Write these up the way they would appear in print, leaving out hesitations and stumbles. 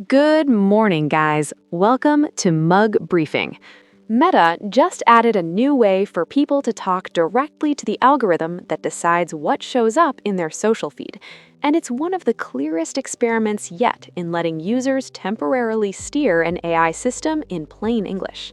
Good morning, guys. Welcome to Mug Briefing. Meta just added a new way for people to talk directly to the algorithm that decides what shows up in their social feed. And it's one of the clearest experiments yet in letting users temporarily steer an AI system in plain English.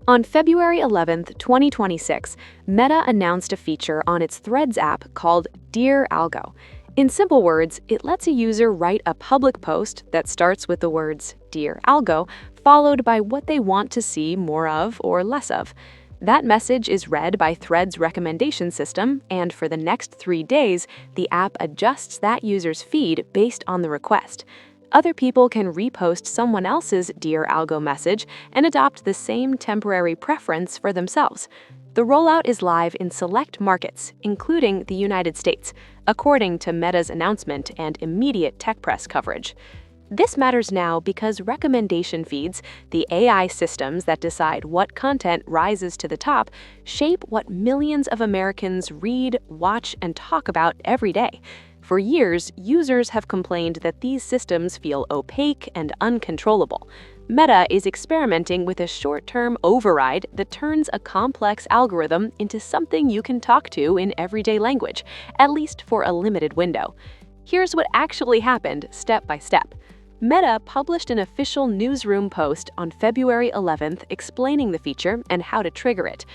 On February 11th, 2026, Meta announced a feature on its Threads app called Dear Algo. In simple words, it lets a user write a public post that starts with the words Dear Algo, followed by what they want to see more of or less of. That message is read by Threads' recommendation system, and for the next 3 days, the app adjusts that user's feed based on the request. Other people can repost someone else's Dear Algo message and adopt the same temporary preference for themselves. The rollout is live in select markets, including the United States, according to Meta's announcement and immediate tech press coverage. This matters now because recommendation feeds, the AI systems that decide what content rises to the top, shape what millions of Americans read, watch, and talk about every day. For years, users have complained that these systems feel opaque and uncontrollable. Meta is experimenting with a short-term override that turns a complex algorithm into something you can talk to in everyday language, at least for a limited window. Here's what actually happened step by step. Meta published an official newsroom post on February 11th explaining the feature and how to trigger it.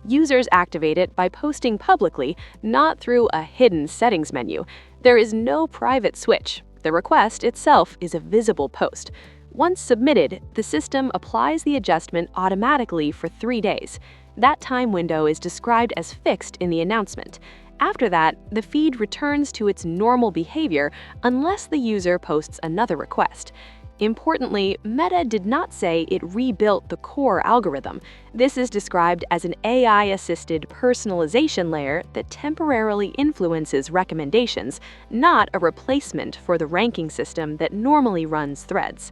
Users activate it by posting publicly, not through a hidden settings menu. There is no private switch. The request itself is a visible post. Once submitted, the system applies the adjustment automatically for 3 days. That time window is described as fixed in the announcement. After that, the feed returns to its normal behavior unless the user posts another request. Importantly, Meta did not say it rebuilt the core algorithm. This is described as an AI-assisted personalization layer that temporarily influences recommendations, not a replacement for the ranking system that normally runs Threads.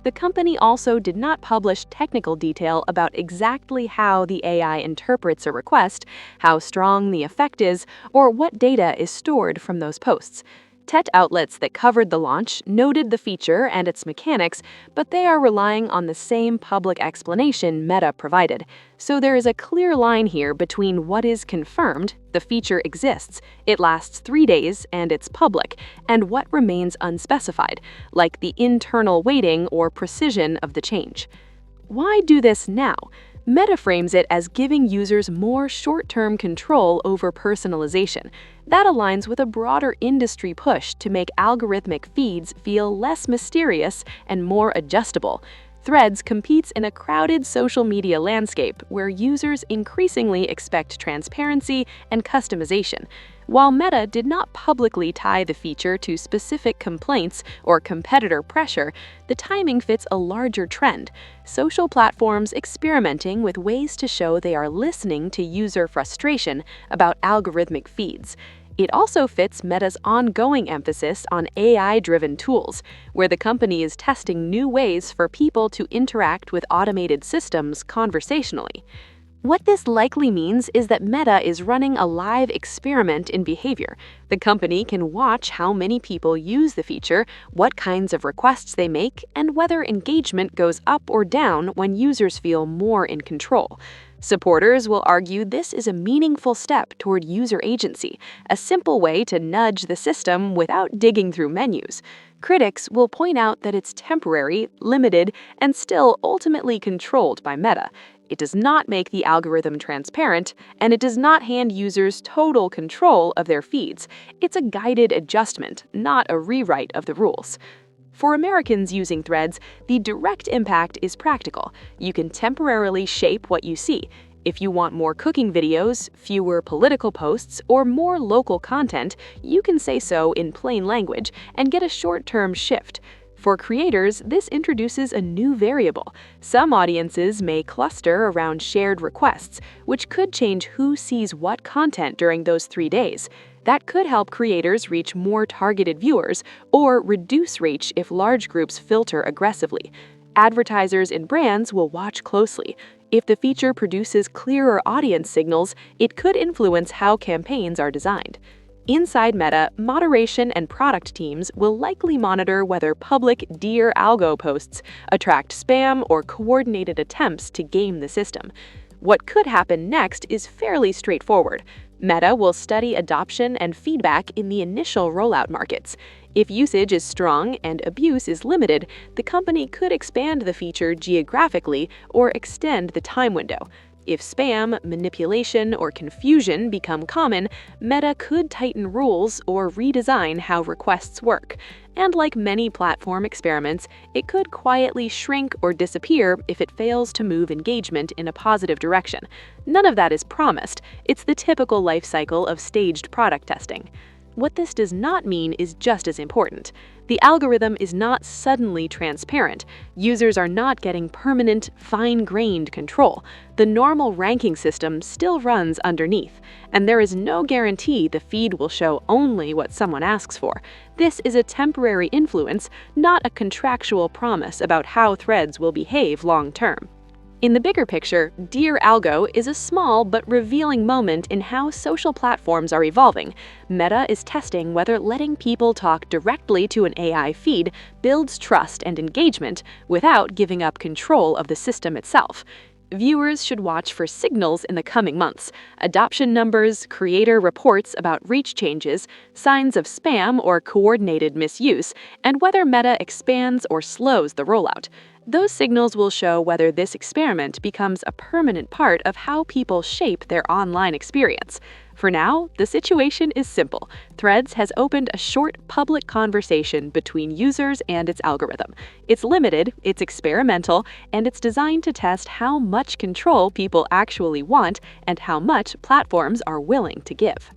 The company also did not publish technical detail about exactly how the AI interprets a request, how strong the effect is, or what data is stored from those posts. Tech outlets that covered the launch noted the feature and its mechanics, but they are relying on the same public explanation Meta provided. So there is a clear line here between what is confirmed, the feature exists, it lasts 3 days, and it's public, and what remains unspecified, like the internal weighting or precision of the change. Why do this now? Meta frames it as giving users more short-term control over personalization. That aligns with a broader industry push to make algorithmic feeds feel less mysterious and more adjustable. Threads competes in a crowded social media landscape where users increasingly expect transparency and customization. While Meta did not publicly tie the feature to specific complaints or competitor pressure, the timing fits a larger trend: social platforms experimenting with ways to show they are listening to user frustration about algorithmic feeds. It also fits Meta's ongoing emphasis on AI-driven tools, where the company is testing new ways for people to interact with automated systems conversationally. What this likely means is that Meta is running a live experiment in behavior. The company can watch how many people use the feature, what kinds of requests they make, and whether engagement goes up or down when users feel more in control. Supporters will argue this is a meaningful step toward user agency, a simple way to nudge the system without digging through menus. Critics will point out that it's temporary, limited, and still ultimately controlled by Meta. It does not make the algorithm transparent, and it does not hand users total control of their feeds. It's a guided adjustment, not a rewrite of the rules. For Americans using Threads, the direct impact is practical. You can temporarily shape what you see. If you want more cooking videos, fewer political posts, or more local content, you can say so in plain language and get a short-term shift. For creators, this introduces a new variable. Some audiences may cluster around shared requests, which could change who sees what content during those 3 days. That could help creators reach more targeted viewers or reduce reach if large groups filter aggressively. Advertisers and brands will watch closely. If the feature produces clearer audience signals, it could influence how campaigns are designed. Inside Meta, moderation and product teams will likely monitor whether public Dear Algo posts attract spam or coordinated attempts to game the system. What could happen next is fairly straightforward. Meta will study adoption and feedback in the initial rollout markets. If usage is strong and abuse is limited, the company could expand the feature geographically or extend the time window. If spam, manipulation, or confusion become common, Meta could tighten rules or redesign how requests work. And like many platform experiments, it could quietly shrink or disappear if it fails to move engagement in a positive direction. None of that is promised. It's the typical life cycle of staged product testing. What this does not mean is just as important. The algorithm is not suddenly transparent. Users are not getting permanent, fine-grained control. The normal ranking system still runs underneath, and there is no guarantee the feed will show only what someone asks for. This is a temporary influence, not a contractual promise about how threads will behave long-term. In the bigger picture, Dear Algo is a small but revealing moment in how social platforms are evolving. Meta is testing whether letting people talk directly to an AI feed builds trust and engagement without giving up control of the system itself. Viewers should watch for signals in the coming months: adoption numbers, creator reports about reach changes, signs of spam or coordinated misuse, and whether Meta expands or slows the rollout. Those signals will show whether this experiment becomes a permanent part of how people shape their online experience. For now, the situation is simple. Threads has opened a short public conversation between users and its algorithm. It's limited, it's experimental, and it's designed to test how much control people actually want and how much platforms are willing to give.